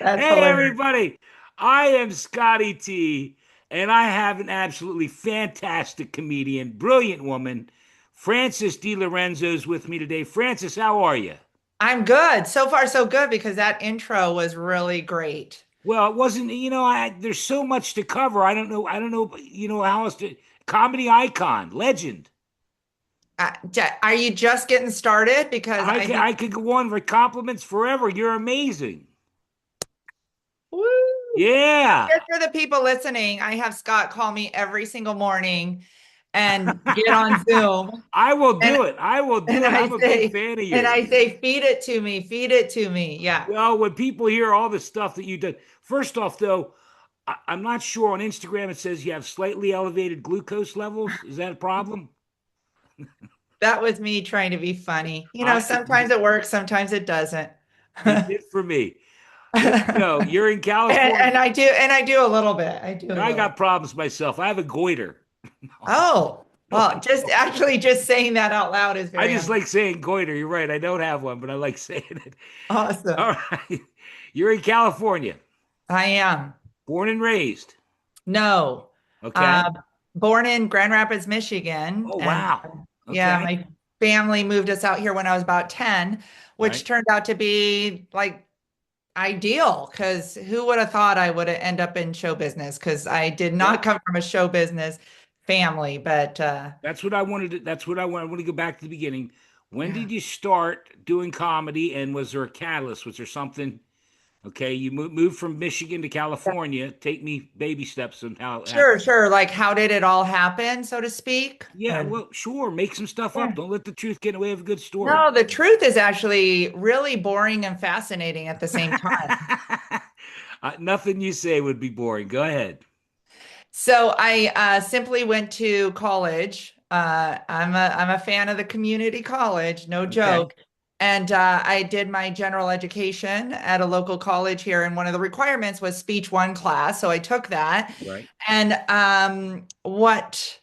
That's Hey, hilarious. everybody. I am Scotty T, and I have an absolutely fantastic comedian, brilliant woman. Frances Dilorenzo is with me today. Frances, how are you? I'm good. So far, so good because that intro was really great. Well, it wasn't, there's so much to cover. I don't know, how else to, comedy icon, legend. Are you just getting started? Because I I could, think, I could go on for compliments forever. You're amazing. woo! Yeah. Just for the people listening, I have Scott call me every single morning and get on Zoom, I will and do it. I will and do it. I I'm a big say, fan of and I yours. say, feed it to me, feed it to me. Yeah. Well, when people hear all the stuff that you did, first off, though, I'm not sure on Instagram it says you have slightly elevated glucose levels. Is that a problem? That was me trying to be funny. Sometimes It it works, sometimes it doesn't. did for me. There you go. and, You're in and California. I do a little bit. I do a I little. got problems myself. I have a goiter. Oh, No, well, I don't. just saying that out loud is I very just like saying goiter. You're right. I don't have one, but I like saying it. awesome. All right. You're in California, I am. born and raised. No, Okay. uh, born in Grand Rapids, Michigan, Oh, and wow. yeah, Okay. my family moved us out here when I was about 10, which Right. turned out to be like ideal because who would have thought I would have end up in show business? Because I did not Well, come from a show business family, but that's what I wanted to, that's what I want. I want to go back to the beginning. When yeah. did you start doing comedy and was there a catalyst? Was there something? Okay, you moved from Michigan to California. Take me baby steps on how it Sure, happened. sure. Like, how did it all happen, so to speak? Yeah, And well, sure, make some stuff yeah. up. Don't let the truth get in the way of a good story. No, the truth is actually really boring and fascinating at the same time. Nothing you say would be boring. Go ahead. So I simply went to college. I'm a fan of the community college, no Okay, joke. And I did my general education at a local college here, and one of the requirements was speech one class. So I took that. right. And what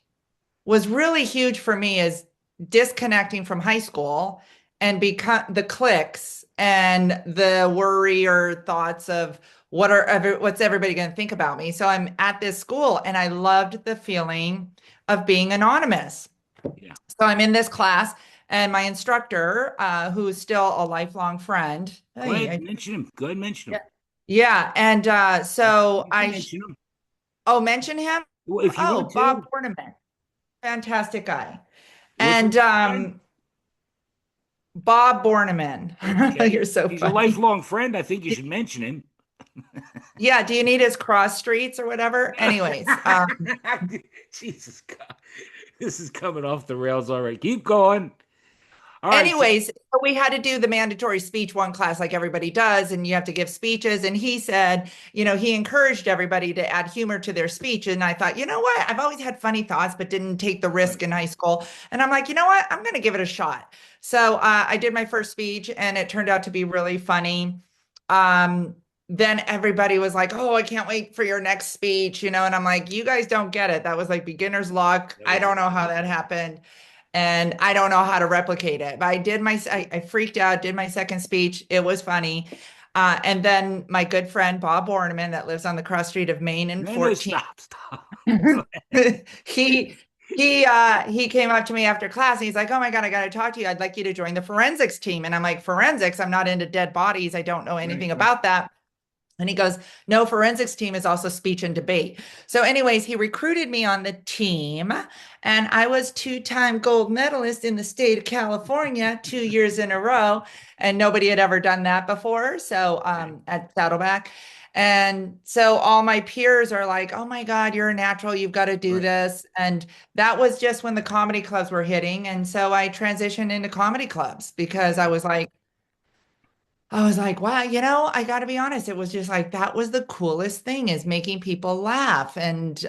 was really huge for me is disconnecting from high school and become the cliques and the worry or thoughts of what's everybody going to think about me. So I'm at this school and I loved the feeling of being anonymous. Yeah. So I'm in this class and my instructor, who is still a lifelong friend. Go ahead, Hey, mention him. Go ahead, mention yeah. him. Yeah, and so You can mention him. mention him. Well, if you Oh, want Bob to, Ornament, fantastic guy. what's his And name again? Bob Borneman. Okay. You're so He's a funny. lifelong friend. I think you should mention him. Yeah, do you need his cross streets or whatever? Anyways, Jesus God. This is coming off the rails already. Keep going. All right. So, so we had to do the mandatory speech one class like everybody does, and you have to give speeches. And he said, he encouraged everybody to add humor to their speech. And I thought, you know what? I've always had funny thoughts, but didn't take the right. risk in high school. And I'm like, you know what? I'm going to give it a shot. So I did my first speech, and it turned out to be really funny. Um, then everybody was like, "Oh, I can't wait for your next speech," and I'm like, "You guys don't get it. That was like beginner's luck. That I was don't it. know how that happened." And I don't know how to replicate it. But I freaked out, did my second speech. It was funny. And then my good friend Bob Ornament, that lives on the cross street of Main and No, no, 14th, stop, stop. Go ahead. he he came up to me after class and he's like, "Oh my God, I got to talk to you. I'd like you to join the forensics team." And I'm like, "Forensics? I'm not into dead bodies. I don't know Right, anything right. about that." And he goes, "No, forensics team is also speech and debate." So, anyways, he recruited me on the team, and I was two-time gold medalist in the state of California 2 years in a row, and nobody had ever done that before. So, Okay. at Saddleback. And so all my peers are like, "Oh my God, you're a natural. You've got to do Right. this." And that was just when the comedy clubs were hitting. And so I transitioned into comedy clubs because Okay. I was like, wow, I got to be honest. It was just like that was the coolest thing is making people laugh. And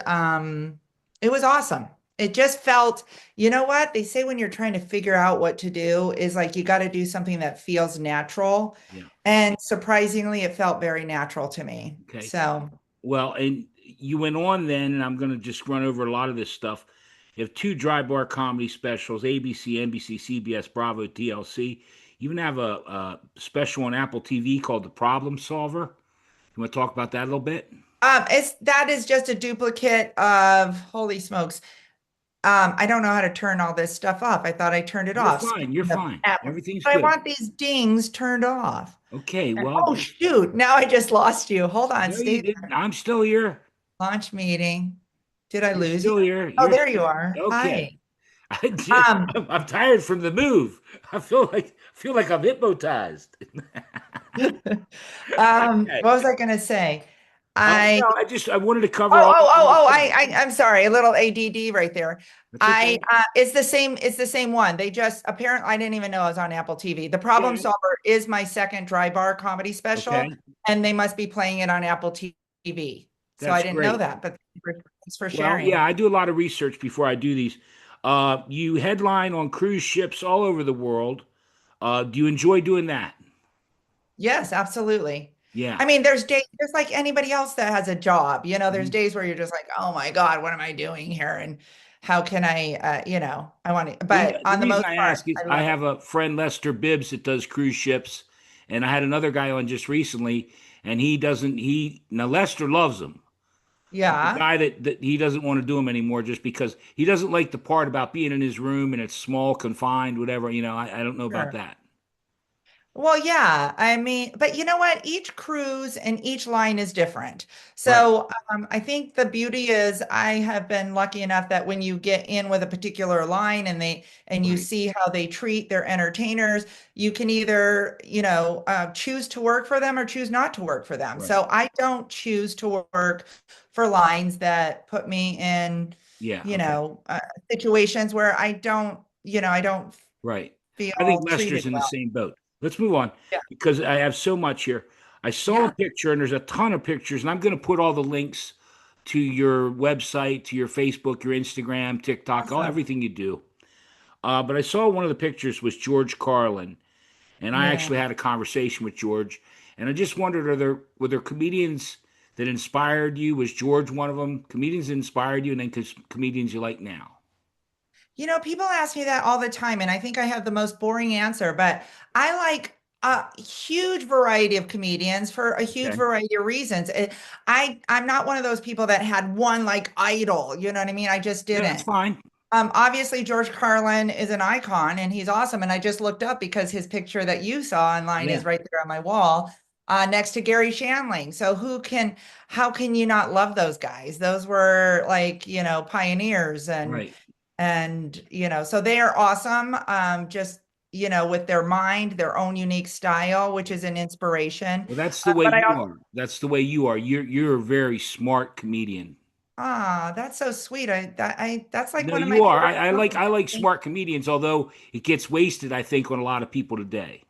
it was awesome. It just felt, you know what? They say when you're trying to figure out what to do is like you got to do something that feels natural. Yeah. And surprisingly, it felt very natural to me. Okay. So, Well, and you went on then, and I'm going to just run over a lot of this stuff. You have two dry bar comedy specials: ABC, NBC, CBS, Bravo, TLC. You even have a special on Apple TV called The Problem Solver. You want to talk about that a little bit? It's that is just a duplicate of holy smokes. I don't know how to turn all this stuff off. I thought I turned it You're off. fine. You're Speaking of fine. Apple, Everything's but I good. want these dings turned off. Okay. And, Well, oh shoot, now I just lost you. Hold on, no, you stay didn't. there. I'm still here. Launch meeting. Did I You're lose you? still here. Oh, You're there still you are. okay. Hi. I did. Um, I'm tired from the move. I feel like I'm hypnotized. Okay. what was I going to say? I No, I wanted to Oh, cover all the oh, oh, oh, stuff. I'm sorry, a little ADD right there. That's okay. It's the same one. They just apparently I didn't even know I was on Apple TV. The Yeah. Problem Solver is my second dry bar comedy special, Okay. and they must be playing it on Apple TV. So I That's didn't know great. that, but thanks for Well, sharing. yeah, I do a lot of research before I do these. You headline on cruise ships all over the world. Do you enjoy doing that? Yes, absolutely. Yeah. I mean, there's days just like anybody else that has a job, there's Mhm. days where you're just like, oh my God, what am I doing here? And how can I want to, Well, but the on the reason most I part, ask is I I love it. have a friend, Lester Bibbs, that does cruise ships, and I had another guy on just recently, and he doesn't. Now Lester loves them. The Yeah, guy that he doesn't want to do them anymore just because he doesn't like the part about being in his room and it's small, confined, whatever. I don't know about sure. that. Well, yeah, I mean, but you know what? Each cruise and each line is different. Right, So I think the beauty is I have been lucky enough that when you get in with a particular line and you right, see how they treat their entertainers, you can either, choose to work for them or choose not to work for them. right. So I don't choose to work for lines that put me in, Yeah, you okay, know, uh, situations where I don't right. I think feel Lester's treated in the well. same boat. Let's move on Yeah. because I have so much here. I saw a Yeah. picture, and there's a ton of pictures, and I'm going to put all the links to your website, to your Facebook, your Instagram, TikTok, all Awesome. everything you do. But I saw one of the pictures was George Carlin, and I Yeah. actually had a conversation with George, and I just wondered, were there comedians that inspired you? Was George one of them? Comedians that inspired you, and then comedians you like now? People ask me that all the time, and I think I have the most boring answer, but I like a huge variety of comedians for a huge Okay, variety of reasons. I'm not one of those people that had one like idol, you know what I mean? I just yeah, that's didn't. fine. Obviously George Carlin is an icon and he's awesome. And I just looked up because his picture that you saw online Yeah, is right there on my wall, next to Gary Shandling. So how can you not love those guys? Those were like, pioneers right. so they are awesome. Just, with their mind, their own unique style, which is an inspiration. Well, that's the way But I you also, are. That's the way you are. You're a very smart comedian. that's so sweet. That's like No, one of you my are. favorite I like compliments. smart comedians, although it gets wasted, I think, on a lot of people today.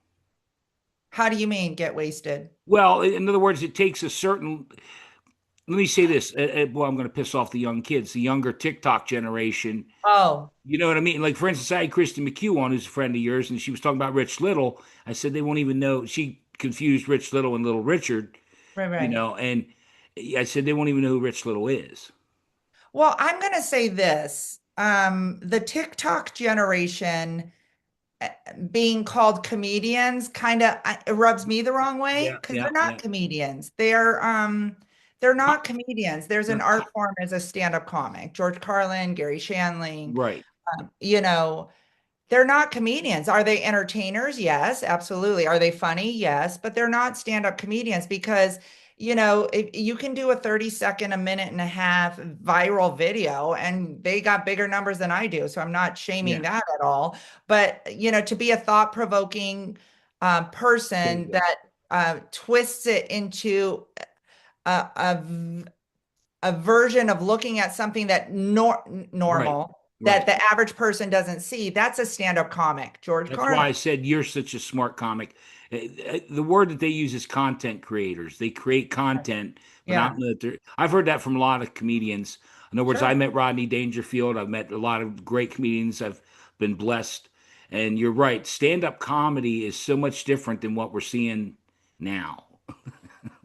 How do you mean get wasted? Well, in other words, it takes a certain. Let me say this. Boy, I'm going to piss off the young kids, the younger TikTok generation. Oh, You know what I mean? Like, for instance, I had Christy McHugh on, who's a friend of yours, and she was talking about Rich Little. I said they won't even know. She confused Rich Little and Little Richard, right, right. and I said they won't even know who Rich Little is. Well, I'm going to say this. The TikTok generation being called comedians kind of it rubs me the wrong way Yeah, because yeah, they're not yeah. comedians. They're not Co- comedians. There's an they're art form as a stand-up comic. George Carlin, Gary Shandling, right. um, you know, they're not comedians. Are they entertainers? Yes, absolutely. Are they funny? Yes, but they're not stand-up comedians because, if you can do a 30-second, a minute and a half viral video and they got bigger numbers than I do. So I'm not shaming Yeah, that at all. But, to be a thought-provoking there you person go. that twists it into a, a a version of looking at something that Right, normal that right. the average person doesn't see. That's a stand-up comic, George That's why Carlin. I said you're such a smart comic. The word that they use is content creators. They create content, but not Yeah, that they're. I've heard that from a lot of comedians. In other words, I sure. met Rodney Dangerfield. I've met a lot of great comedians. I've been blessed. And you're right. Stand-up comedy is so much different than what we're seeing now.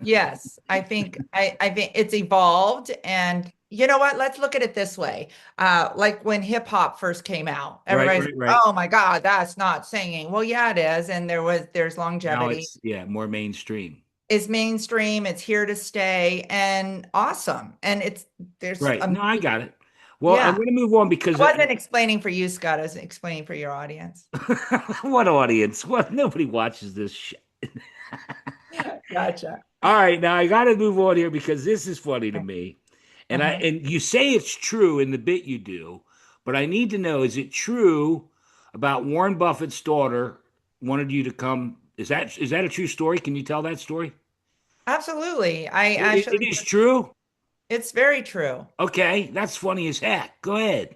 Yes, I think it's evolved, and you know what? Let's look at it this way. Like when hip hop first came out, Right, everybody's right, like, right. "Oh my God, that's not singing." Well, yeah, it is, and there's Now longevity. it's more mainstream. is mainstream. It's here to stay and awesome. And there's Right. No, I got it. Well, I'm yeah. going to move on I because wasn't explaining for you, Scott. I was explaining for your audience. what audience? What? Nobody watches this shit. Gotcha. All right, now I got to move on here because this is funny to Okay. me. Uh-huh. And you say it's true in the bit you do, but I need to know, is it true about Warren Buffett's daughter wanted you to come? Is that a true story? Can you tell that story? Absolutely. I It actually is true. it's very true. Okay, that's funny as heck. Go ahead.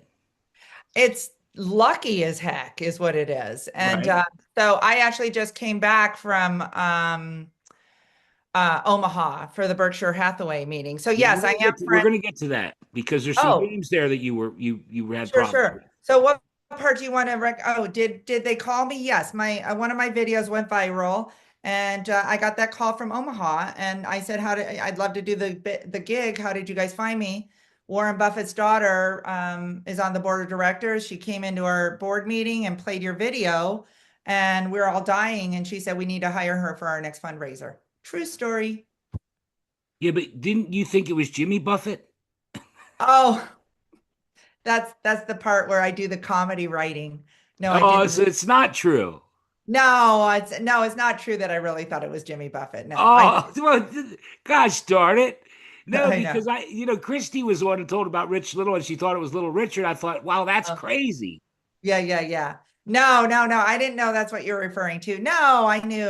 It's lucky as heck is what it is. And Right. so I actually just came back from Omaha for the Berkshire Hathaway meeting. So Yeah, yes, I am we're friends. gonna get to that because there's some Oh, names there that you had sure, problems with. sure. So what part do you want to Oh, did they call me? Yes, my one of my videos went viral, and I got that call from Omaha, and I said, I'd love to do the gig. How did you guys find me?" Warren Buffett's daughter is on the board of directors. She came into our board meeting and played your video, and we are all dying. And she said we need to hire her for our next fundraiser. True story. Yeah, but didn't you think it was Jimmy Buffett? Oh, that's the part where I do the comedy writing. No, I Oh, didn't. so it's not true. No, it's not true that I really thought it was Jimmy Buffett. No, I Oh, well, gosh darn it. No, I know. because Christy was the one who told about Rich Little and she thought it was Little Richard. I thought, wow, that's Uh, crazy. yeah. No. I didn't know that's what you're referring to. No, I knew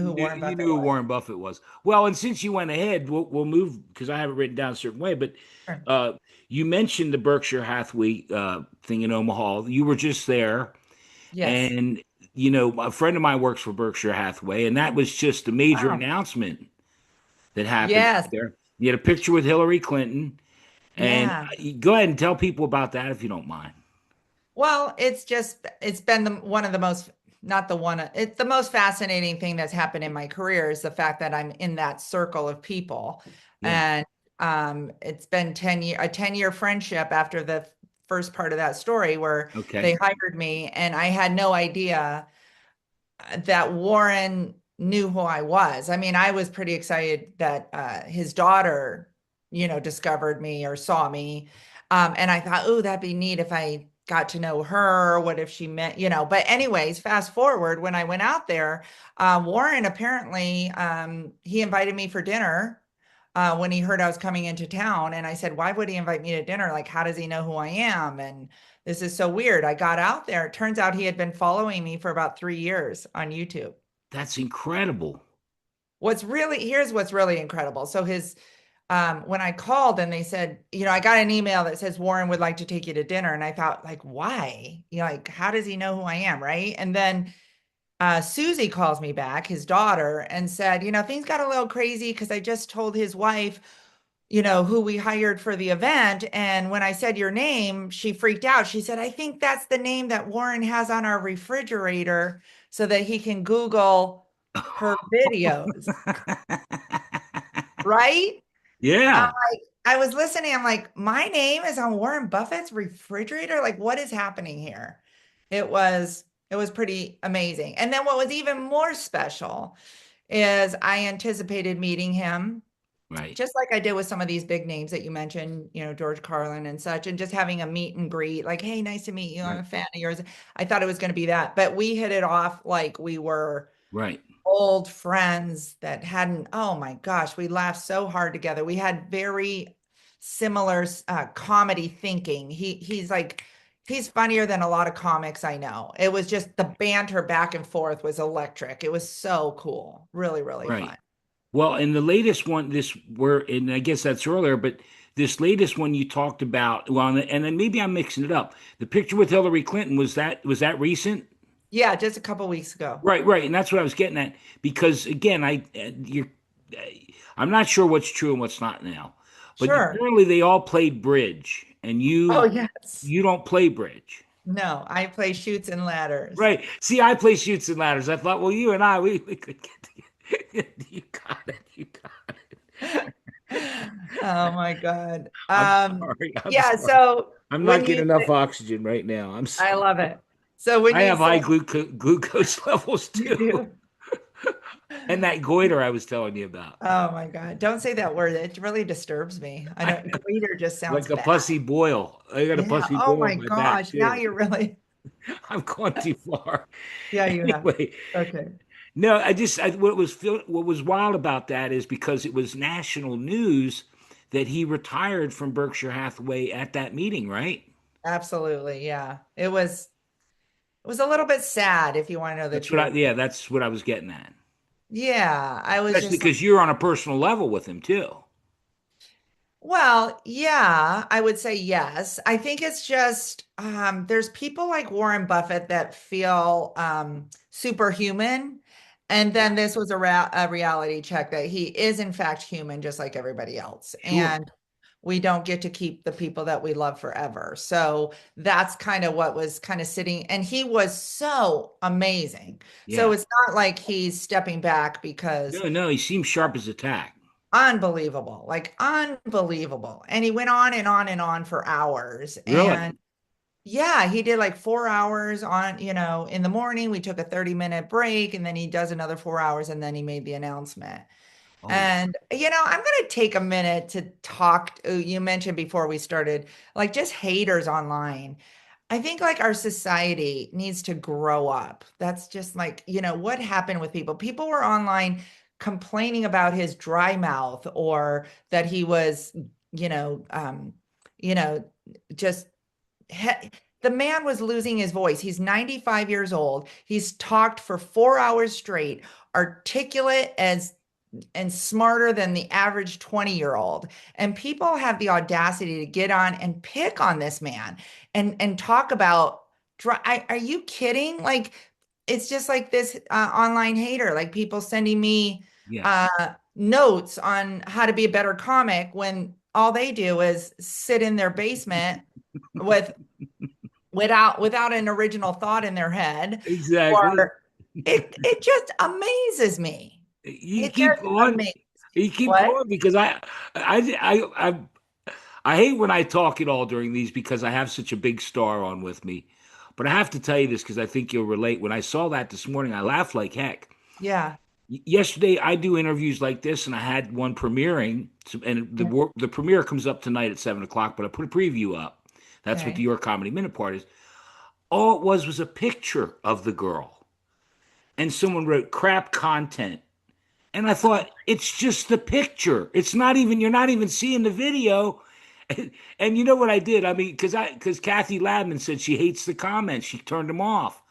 who Warren You knew Buffett who was. Warren Buffett was. Well, and since you went ahead, we'll move because I have it written down a certain way. But Sure. uh, you mentioned the Berkshire Hathaway thing in Omaha. You were just there, Yes. and a friend of mine works for Berkshire Hathaway, and that was just a major Wow. announcement that happened Yes. there. You had a picture with Hillary Clinton, and Yeah. go ahead and tell people about that if you don't mind. Well, it's been one of the most not the one it's the most fascinating thing that's happened in my career is the fact that I'm in that circle of people. Yeah. And it's been a 10-year friendship after the first part of that story where Okay. they hired me and I had no idea that Warren knew who I was. I mean, I was pretty excited that his daughter, discovered me or saw me. And I thought, oh, that'd be neat if I got to know her. What if she met, But, anyways, fast forward when I went out there, Warren apparently he invited me for dinner. When he heard I was coming into town, and I said, why would he invite me to dinner? Like, how does he know who I am? And this is so weird. I got out there. It turns out he had been following me for about 3 years on YouTube. That's incredible. Here's what's really incredible. So when I called and they said, I got an email that says Warren would like to take you to dinner. And I thought, like, why? Like, how does he know who I am? Right. And then Susie calls me back, his daughter, and said, things got a little crazy because I just told his wife, who we hired for the event. And when I said your name, she freaked out. She said, I think that's the name that Warren has on our refrigerator so that he can Google her videos. Right? I'm Yeah. like, I was listening. I'm like, my name is on Warren Buffett's refrigerator. Like, what is happening here? It was, it was pretty amazing. And then what was even more special is I anticipated meeting him Right. just like I did with some of these big names that you mentioned, George Carlin and such, and just having a meet and greet, like, hey, nice to meet you. I'm Right. a fan of yours. I thought it was going to be that, but we hit it off like we were Right. old friends that hadn't, oh my gosh, we laughed so hard together. We had very similar comedy thinking. He's funnier than a lot of comics I know. It was just the banter back and forth was electric. It was so cool. Really, really fun. Right. Well, in the latest one, and I guess that's earlier, but this latest one you talked about, well, and then maybe I'm mixing it up. The picture with Hillary Clinton, was that recent? Yeah, just a couple weeks ago. Right, right, and that's what I was getting at because again, uh, I'm not sure what's true and what's not now, but Sure. apparently they all played bridge, and Oh, you yes. you don't play bridge. No, I play shoots and ladders. Right. See, I play shoots and ladders. I thought, well, you and I, we could get together. You got it. You got Oh my God. I'm sorry. I'm Yeah, sorry. so I'm not when getting you enough oxygen right now. I'm I love sorry. it. So when I you have say high glucose levels you too. do, And that goiter I was telling you about. Oh my God. Don't say that word. It really disturbs me. I I know know. goiter just sounds Like a bad. pussy boil. I got a Yeah. pussy Oh boil my on my back gosh. Now too. you're really, I've gone too far. yeah, you have. Anyway, Okay. no, what was wild about that is because it was national news that he retired from Berkshire Hathaway at that meeting, right? Absolutely. Yeah. It was a little bit sad if you want to know the truth. Yeah, that's what I was getting at. Yeah. I was Especially just like, because you're on a personal level with him too. well, yeah, I would say yes. I think it's just there's people like Warren Buffett that feel superhuman. And Yeah, then this was a reality check that he is in fact human, just like everybody else. sure. And we don't get to keep the people that we love forever. So that's kind of what was kind of sitting. And he was so amazing. So Yeah. it's not like he's stepping back because No, no, he seems sharp as a tack. unbelievable, like unbelievable. And he went on and on and on for hours. Really? And yeah, he did like 4 hours on, in the morning. We took a 30-minute break and then he does another 4 hours and then he made the announcement. Oh, And, I'm going to take a minute to talk. You mentioned before we started, like just haters online. I think like our society needs to grow up. That's just like, what happened with people? People were online complaining about his dry mouth or that he was, you know, um, you know, just the man was losing his voice. He's 95 years old. He's talked for 4 hours straight, articulate as and smarter than the average 20-year-old. And people have the audacity to get on and pick on this man and talk about are you kidding? Like it's just like this online hater, like people sending me yeah. notes on how to be a better comic when all they do is sit in their basement with without an original thought in their head Exactly. or it just amazes me. You It keep just going. amazes You me. keep What? going because I hate when I talk at all during these because I have such a big star on with me. But I have to tell you this because I think you'll relate. When I saw that this morning, I laughed like heck. Yeah. Yesterday, I do interviews like this, and I had one premiering, and Yeah. the premiere comes up tonight at 7 o'clock. But I put a preview up. That's what the Okay. Your Comedy Minute part is. All it was a picture of the girl, and someone wrote crap content. And I thought, it's just the picture. It's not even, you're not even seeing the video. And you know what I did? I mean, because Kathy Ladman said she hates the comments. She turned them off.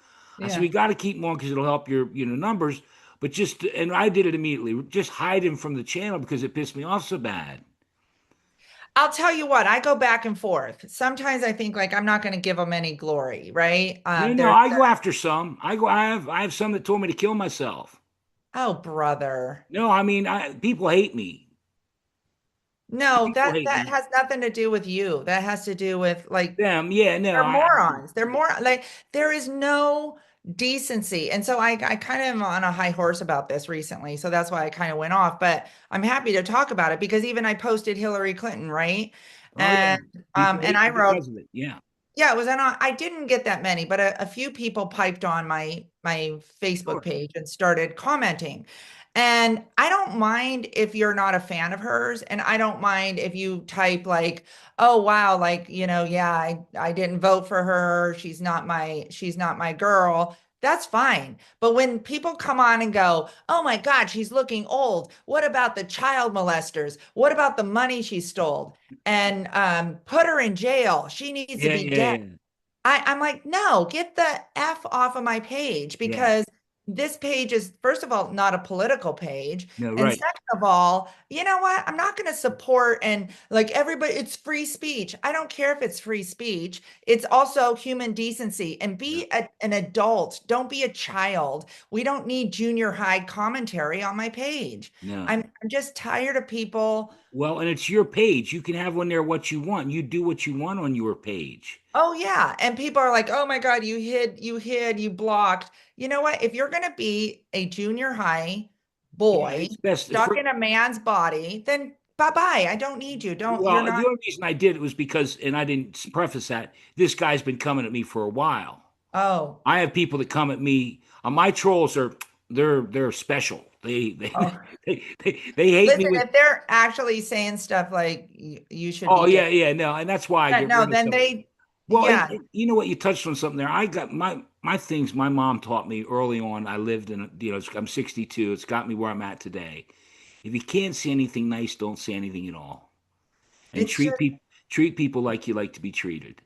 I said, Yeah. we got to keep them on because it'll help your, numbers. But and I did it immediately. Just hide him from the channel because it pissed me off so bad. I'll tell you what, I go back and forth. Sometimes I think like I'm not going to give them any glory, right? No, no, There's I go after some. I have some that told me to kill myself. oh brother. No, I mean, people hate me. No, People that hate that me. has nothing to do with you. That has to do with like Them, yeah, no, they're morons. They're more like there is no decency. And so I kind of am on a high horse about this recently. So that's why I kind of went off. But I'm happy to talk about it because even I posted Hillary Clinton, right? oh yeah, And people and hate I me wrote, because of it. Yeah. yeah, it was on. I didn't get that many, but a few people piped on my Facebook Sure. page and started commenting. And I don't mind if you're not a fan of hers, and I don't mind if you type like, "Oh wow, like, yeah, I didn't vote for her. She's not my girl." That's fine. But when people come on and go, "Oh my God, she's looking old. What about the child molesters? What about the money she stole?" And put her in jail. She needs to Yeah, be yeah, dead. yeah, I'm like, no, get the F off of my page yeah. because this page is, first of all, not a political page. No, And right. second of all, you know what? I'm not going to support and like everybody, it's free speech. I don't care if it's free speech. It's also human decency and Yeah, an adult. Don't be a child. We don't need junior high commentary on my page. no. I'm just tired of people. Well, and it's your page. You can have on there what you want. You do what you want on your page. Oh yeah. And people are like, "Oh my God, you blocked." You know what? If you're going to be a junior high Yeah, boy it's best stuck for. in a man's body, then bye-bye. I don't need you. You're Well, not. the only reason I did it was because, and I didn't preface that, this guy's been coming at me for a while. Oh, I have people that come at me. My trolls are they're special. They they Oh, they hate listen, me with. if they're actually saying stuff like you should Oh be gay, yeah, yeah, no, and that's why I yeah, get no, rid of then some. they, Well, yeah, and you know what? You touched on something there. I got my things. My mom taught me early on. I lived in, I'm 62. It's got me where I'm at today. If you can't see anything nice, don't say anything at all, and it's just, treat people like you like to be treated.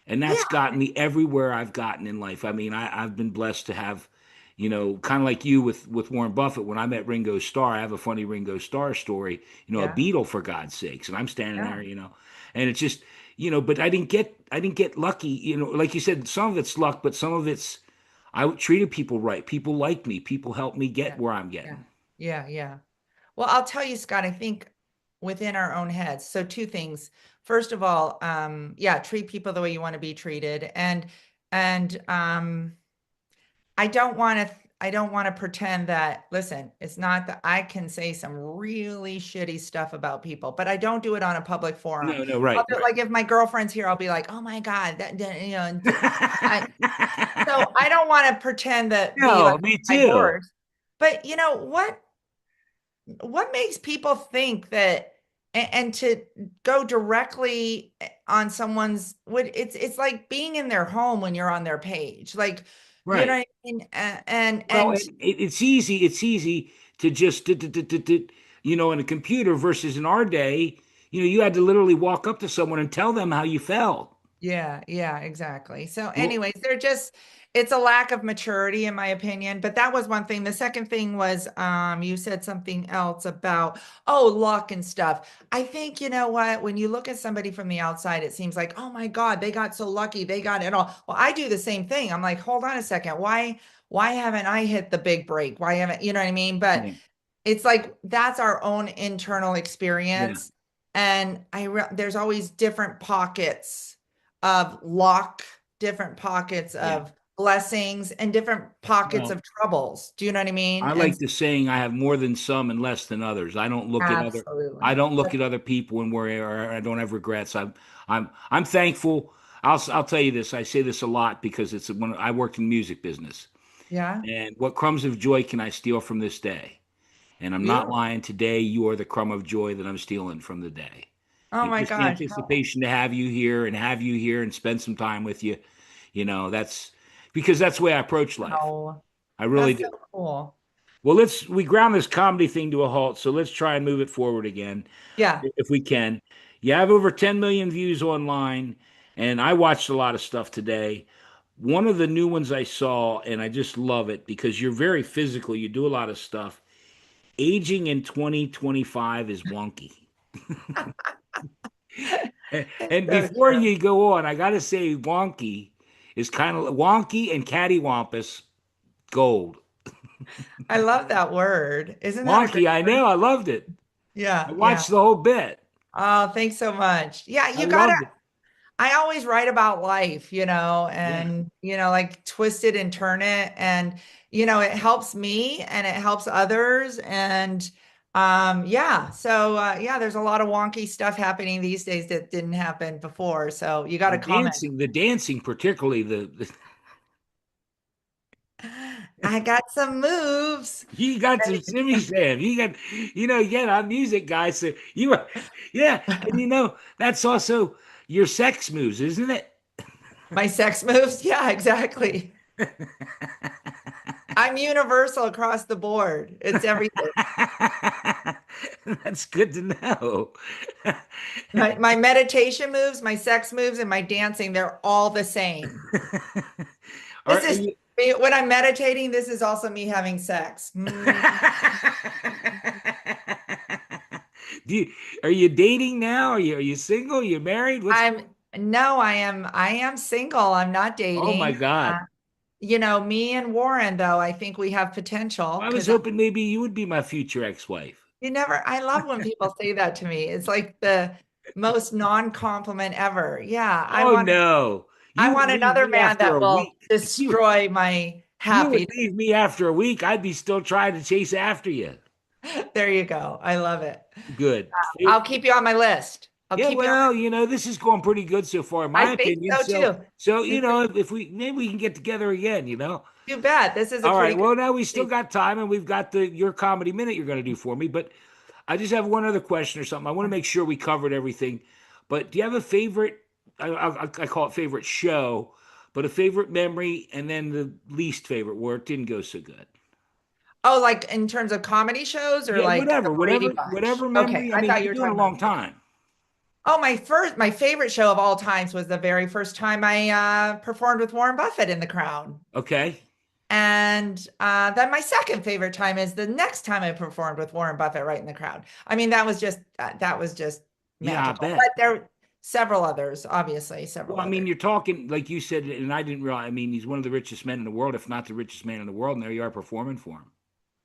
And yeah, that's gotten me everywhere I've gotten in life. I mean, I've been blessed to have, kind of like you with Warren Buffett. When I met Ringo Starr, I have a funny Ringo Starr story. A yeah, Beatle for God's sakes, and I'm standing yeah, there, and it's just, but I didn't get lucky. Like you said, some of it's luck, but some of it's I treated people right. People liked me. People helped me get yeah, where I'm yeah, getting. yeah, yeah. Well, I'll tell you, Scott, I think within our own heads. So two things. First of all, yeah, treat people the way you want to be treated. And I don't want to pretend that, listen, it's not that I can say some really shitty stuff about people, but I don't do it on a public forum. No, no, I'll right, do, right. like if my girlfriend's here, I'll be like, oh my God, I, so I don't want to pretend that be like No, me my too. horse. But you know what makes people think that and to go directly on someone's would it's like being in their home when you're on their page, like, you know Right. what I mean? Well, And it's easy. It's easy to just, in a computer versus in our day, you had to literally walk up to someone and tell them how you felt. yeah, yeah, exactly. So, Well, anyways, it's a lack of maturity in my opinion. But that was one thing. The second thing was you said something else about, oh, luck and stuff. I think, you know what, when you look at somebody from the outside, it seems like, oh my God, they got so lucky, they got it all. Well, I do the same thing. I'm like, hold on a second, why haven't I hit the big break? Why haven't, you know what I mean? But yeah, it's like that's our own internal yeah, experience. And there's always different pockets of luck, different pockets yeah. of blessings, and different pockets Well, of troubles. Do you know what I mean? I And like the saying, I have more than some and less than others. I absolutely. don't look at other people and worry, or I don't have regrets. I'm thankful. I'll tell you this. I say this a lot because it's when I worked in the music business. Yeah. And what crumbs of joy can I steal from this day? And I'm not Beautiful. lying. Today, you are the crumb of joy that I'm stealing from the day. Oh And my just the gosh. anticipation to have you here and spend some time with you, that's because that's the way I approach life. How I really that's so do. cool. Well, we ground this comedy thing to a halt. So let's try and move it forward again, Yeah. if we can. You have over 10 million views online, and I watched a lot of stuff today. One of the new ones I saw, and I just love it because you're very physical. You do a lot of stuff. Aging in 2025 is wonky. It's And so before true. you go on, I got to say wonky is kind of wonky and cattywampus gold. I love that word. Isn't that a great Wonky, I word? know. I loved it. I Yeah, yeah. watched the whole bit. Oh, thanks so much. Yeah, I you gotta, loved it. I always write about life, Yeah. and, like twist it and turn it. And, it helps me and it helps others. And yeah, so yeah, there's a lot of wonky stuff happening these days that didn't happen before. So you got to comment. The dancing, particularly I got some moves. you got some shimmy Sam. I'm music guy, so yeah, and that's also your sex moves, isn't it? My sex moves. Yeah, exactly. I'm universal across the board. It's everything. That's good to know. My meditation moves, my sex moves, and my dancing, they're all the same. This Are is you when I'm meditating, this is also me having sex. Do you are you dating now? Are you single? You married? What's I'm no, I am single. I'm not Oh my dating. God. Me and Warren, though, I think we have potential I was because hoping maybe you would be my future ex-wife. I love when people say that to me. It's like the most non-compliment ever. Yeah, Oh no. I You would want leave another me man after that a will week. destroy my You would happiness. leave me after a week. I'd be still trying to chase after you. There you go. I love it. Good. I'll keep you on my list. I'll Yeah, keep you on well, this is going pretty good so far, in my, my I think opinion. so So, too. so Me too. if we maybe we can get together again. You bet. This is a All pretty right. good Well, now we still conversation. got time, and we've got the your comedy minute you're going to do for me. But I just have one other question or something. I want to make sure we covered everything. But do you have a favorite? I call it favorite show, but a favorite memory, and then the least favorite where it didn't go so good. Oh, like in terms of comedy shows or Yeah, like the whatever, Brady whatever, Bunch? whatever Okay, memory. I I mean, thought you've you been were doing a talking about. long time. Oh, my favorite show of all times was the very first time I performed with Warren Buffett in The Crown. Okay. And then my second favorite time is the next time I performed with Warren Buffett right in the crowd. I mean, that was just Yeah, I magical. But bet. there were several others, obviously, several Well, I mean, others. you're talking like you said, and I didn't realize. I mean, he's one of the richest men in the world, if not the richest man in the world, and there you are performing for him.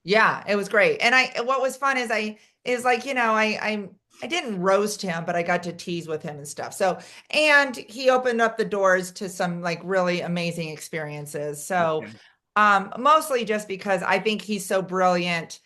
Yeah, it was great. And what was fun is like, I didn't roast him, but I got to tease with him and stuff. So, and he opened up the doors to some like really amazing experiences. So, Okay. mostly just because I think he's so brilliant.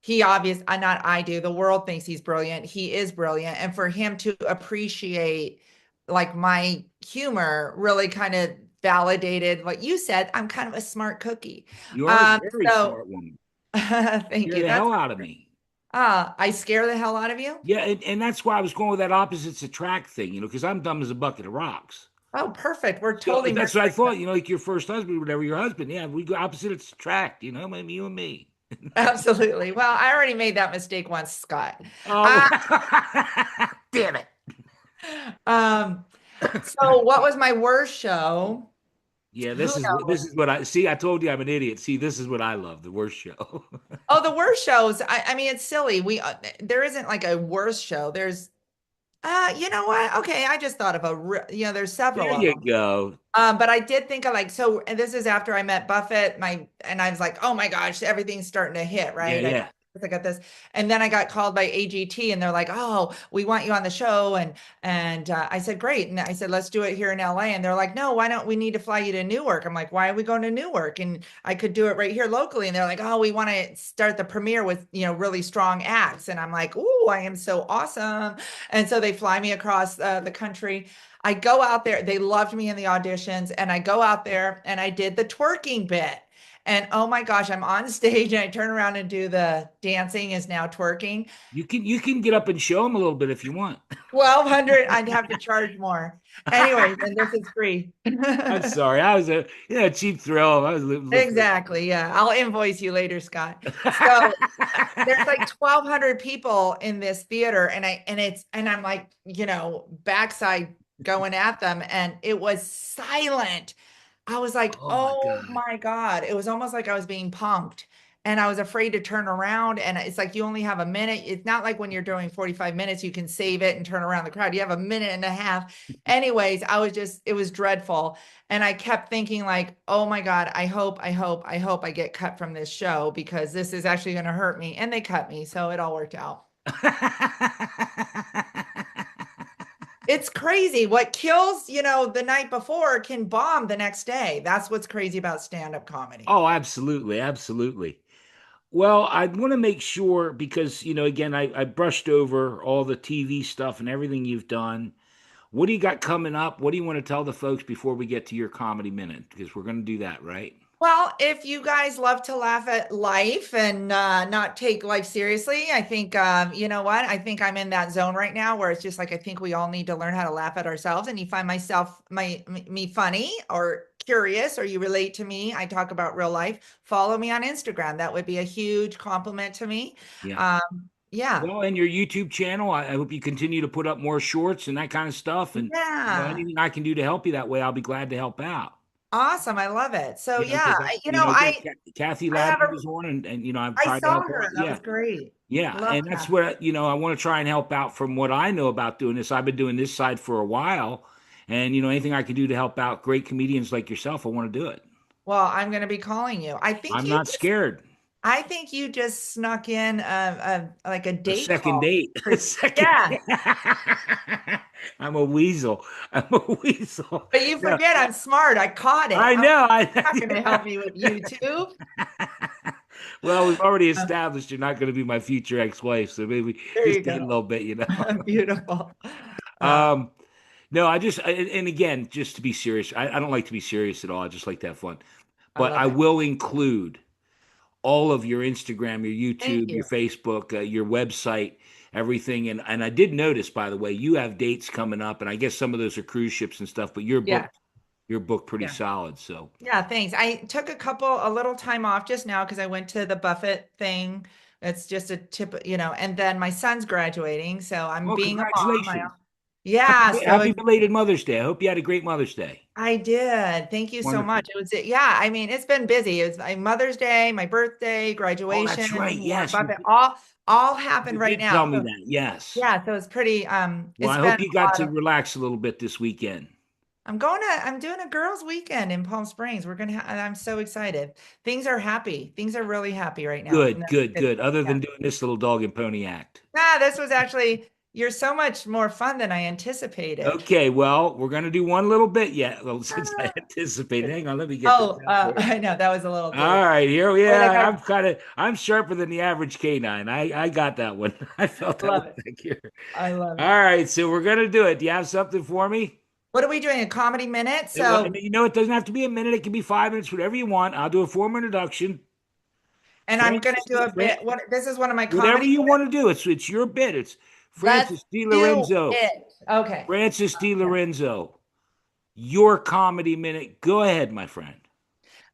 Not I do, the world thinks he's brilliant. He is brilliant. And for him to appreciate like my humor really kind of validated what you said. I'm kind of a smart cookie. You are a very So smart woman. thank Scare you. the That's hell out of me. I scare the hell out of you. Yeah, and that's why I was going with that opposites attract thing, because I'm dumb as a bucket of rocks. Oh, perfect. We're So totally that's what I mirroring thought, that. like your first husband, whatever your husband. Yeah, we go opposites attract, maybe you and me. Absolutely. Well, I already made that mistake once, Scott. Oh, Uh, damn it. um, so what was my worst show? Yeah, Who this knows? is what I see. I told you I'm an idiot. See, this is what I love, the worst show. Oh, the worst shows. I mean, it's silly. There isn't like a worst show. You know what? Okay, I just thought of there's several There of you them. go. But I did think of like, so, and this is after I met Buffett, and I was like, oh my gosh, everything's starting to hit, Yeah, right? yeah. I got this. And then I got called by AGT and they're like, oh, we want you on the show. And I said, great. And I said, let's do it here in LA. And they're like, no, why don't we need to fly you to Newark? I'm like, why are we going to Newark? And I could do it right here locally. And they're like, oh, we want to start the premiere with, really strong acts. And I'm like, oh, I am so awesome. And so they fly me across the country. I go out there. They loved me in the auditions, and I go out there and I did the twerking bit. And oh my gosh, I'm on stage and I turn around and do the dancing is now twerking. You can get up and show them a little bit if you want. 1,200, I'd have to charge more. Anyways, and this is free. I'm sorry. I was a cheap thrill. I was Exactly. Yeah. I'll invoice you later, Scott. So there's like 1,200 people in this theater, and I'm like, backside going at them, and it was silent. I was like, Oh my oh God. my God. It was almost like I was being punked. And I was afraid to turn around. And it's like you only have a minute. It's not like when you're doing 45 minutes, you can save it and turn around the crowd. You have a minute and a half. Anyways, it was dreadful. And I kept thinking, like, oh my God, I hope I get cut from this show because this is actually going to hurt me. And they cut me. So it all worked out. It's crazy. What kills, the night before can bomb the next day. That's what's crazy about stand-up comedy. Oh, absolutely, absolutely. Well, I want to make sure because, again, I brushed over all the TV stuff and everything you've done. What do you got coming up? What do you want to tell the folks before we get to your comedy minute? Because we're going to do that, right? Well, if you guys love to laugh at life and not take life seriously, I think, you know what? I think I'm in that zone right now where it's just like, I think we all need to learn how to laugh at ourselves. And you find me funny or curious, or you relate to me. I talk about real life. Follow me on Instagram. That would be a huge compliment to me. Yeah. Yeah. Well, and your YouTube channel, I hope you continue to put up more shorts and that kind of stuff. And, Yeah. anything I can do to help you that way, I'll be glad to help out. Awesome. I love it. So yeah, Because again, Kathy I have Ladley was on, and I've I tried to saw help her her. out. That Yeah, was great. yeah, Love and that's Kathy. what I want to try and help out from what I know about doing this. I've been doing this side for a while, and anything I can do to help out great comedians like yourself, I want to do it. Well, I'm going to be calling you. I'm not scared. I think you just snuck in like a A date second call. date, a second. Yeah, I'm a weasel. I'm a weasel. but you No, forget I'm smart. I caught it. I I'm know. not going to help you with YouTube. Well, we've already established you're not going to be my future ex-wife, so maybe There just you take it a little go. bit. Beautiful. Uh, Um, no, and again, just to be serious, I don't like to be serious at all. I just like to have fun. I but love I it. will include all of your Instagram, your Thank YouTube, your you. Facebook, your website, everything. And I did notice, by the way, you have dates coming up, and I guess some of those are cruise ships and stuff. But Yeah. you're booked pretty Yeah. solid. So Yeah, thanks. I took a little time off just now because I went to the Buffett thing. It's just a tip, and then my son's graduating, so I'm well, being a mom. congratulations. Yeah, so Happy belated Mother's Day. I hope you had a great Mother's Day. I did. Thank you so Wonderful. much. Yeah, I mean, it's been busy. It's my Mother's Day, my birthday, Oh, graduation, that's right. Warren Yes, Buffett, all happened you right did now. tell me So that. Yes. yeah, so it's pretty Well, it's I been hope you a got lot to of relax a little bit this weekend. I'm doing a girls' weekend in Palm Springs. I'm so excited. Things are happy. Things are really happy right now. And Good, that's good, good. good. Other Yeah. than doing this little dog and pony act. This was actually, you're so much more fun than I anticipated. Okay, well, we're gonna do one little bit yet. Well, since I Ah. anticipated, hang on, let me get this out for you. I know that was a little too. All right, here we Wait, I are. got, I'm sharper than the average canine. I got that one. I felt I that one love it. back here. I love All it. right, so we're gonna do it. Do you have something for me? What are we doing? A comedy minute? Well, So, you know, it doesn't have to be a minute. It can be 5 minutes, whatever you want. I'll do a formal introduction. and I'm gonna Francis, do a bit. This is one of my whatever comedy you minutes. want to do. It's your bit. It's Let's Francis Di do Lorenzo. it. Okay. Francis Di Yeah. Lorenzo. Your comedy minute. Go ahead, my friend.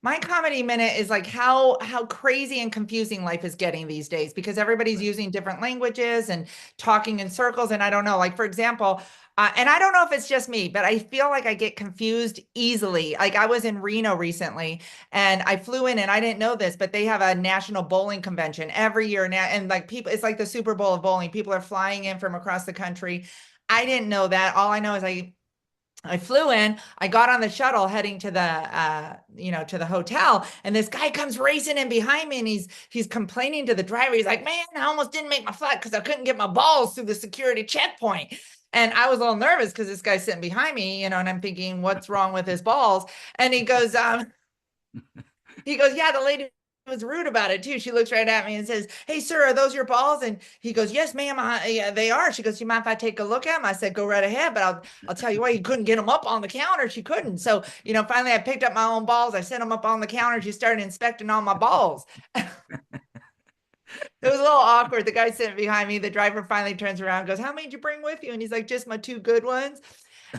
My comedy minute is like how crazy and confusing life is getting these days because everybody's using different languages and talking in circles. And I don't know, like for example, and I don't know if it's just me, but I feel like I get confused easily. Like I was in Reno recently and I flew in and I didn't know this, but they have a national bowling convention every year now. And like people, it's like the Super Bowl of bowling. People are flying in from across the country. I didn't know that. All I know is I flew in, I got on the shuttle heading to to the hotel, and this guy comes racing in behind me and he's complaining to the driver. He's like, "Man, I almost didn't make my flight because I couldn't get my balls through the security checkpoint." And I was a little nervous because this guy's sitting behind me, and I'm thinking, what's wrong with his balls? And he goes, yeah, the lady was rude about it too. She looks right at me and says, "Hey, sir, are those your balls?" And he goes, "Yes, ma'am, yeah, they are." She goes, "You mind if I take a look at them?" I said, "Go right ahead, but I'll tell you what, you couldn't get them up on the counter." She couldn't. So, finally I picked up my own balls. I set them up on the counter. She started inspecting all my balls. It was a little awkward. The guy sitting behind me, the driver finally turns around and goes, "How many did you bring with you?" And he's like, "Just my two good ones."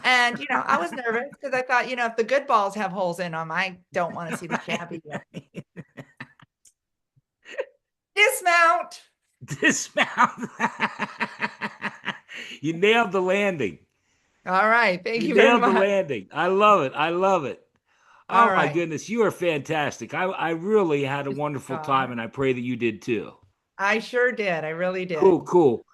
And, I was nervous because I thought, if the good balls have holes in them, I don't want to see the shabby ones. Dismount. Dismount. You nailed the landing. All right. Thank You you very nailed the much. landing. I love it. I love it. All Oh my right. goodness, you are fantastic. I really had a wonderful time, God. and I pray that you did too. I sure did. I really did. Cool, cool.